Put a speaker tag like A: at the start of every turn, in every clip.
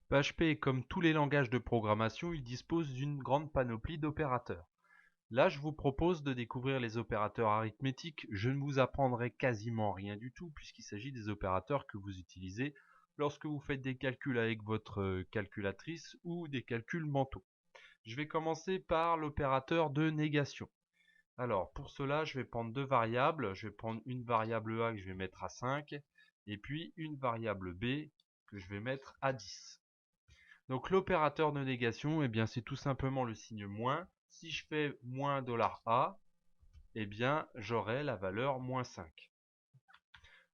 A: PHP, comme tous les langages de programmation, il dispose d'une grande panoplie d'opérateurs. Là, je vous propose de découvrir les opérateurs arithmétiques. Je ne vous apprendrai quasiment rien du tout puisqu'il s'agit des opérateurs que vous utilisez lorsque vous faites des calculs avec votre calculatrice ou des calculs mentaux. Je vais commencer par l'opérateur de négation. Alors, pour cela, je vais prendre deux variables. Je vais prendre une variable A que je vais mettre à 5 et puis une variable B que je vais mettre à 10. Donc l'opérateur de négation, eh bien, c'est tout simplement le signe moins. Si je fais moins $A, eh bien, j'aurai la valeur moins 5.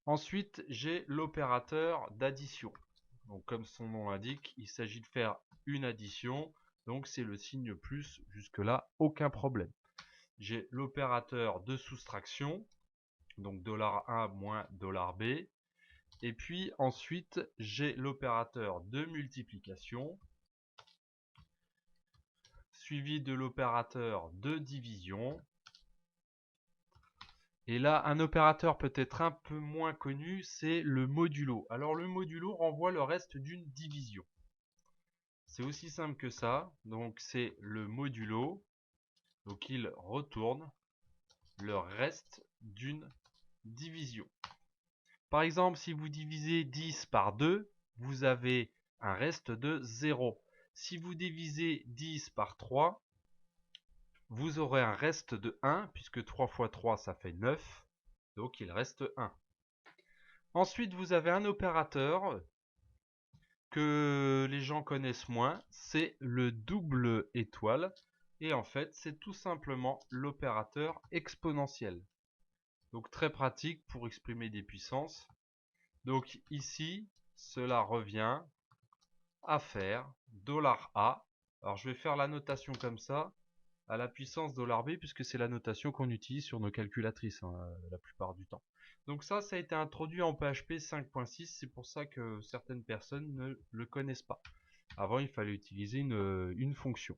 A: Ensuite, j'ai l'opérateur d'addition. Donc comme son nom l'indique, il s'agit de faire une addition. Donc c'est le signe plus, jusque-là, aucun problème. J'ai l'opérateur de soustraction, donc $A moins $B. Et puis ensuite, j'ai l'opérateur de multiplication, suivi de l'opérateur de division. Et là, un opérateur peut-être un peu moins connu, c'est le modulo. Alors le modulo renvoie le reste d'une division. C'est aussi simple que ça. Donc c'est le modulo. Donc il retourne le reste d'une division. Par exemple, si vous divisez 10 par 2, vous avez un reste de 0. Si vous divisez 10 par 3, vous aurez un reste de 1, puisque 3 fois 3, ça fait 9. Donc il reste 1. Ensuite, vous avez un opérateur que les gens connaissent moins, c'est le double étoile. Et en fait, c'est tout simplement l'opérateur exponentiel. Donc très pratique pour exprimer des puissances. Donc ici, cela revient à faire $A. Alors je vais faire la notation comme ça, à la puissance $B, puisque c'est la notation qu'on utilise sur nos calculatrices la plupart du temps. Donc ça a été introduit en PHP 5.6, c'est pour ça que certaines personnes ne le connaissent pas. Avant, il fallait utiliser une fonction.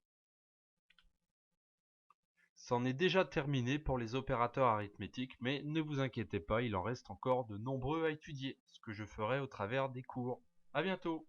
A: C'en est déjà terminé pour les opérateurs arithmétiques, mais ne vous inquiétez pas, il en reste encore de nombreux à étudier, ce que je ferai au travers des cours. À bientôt!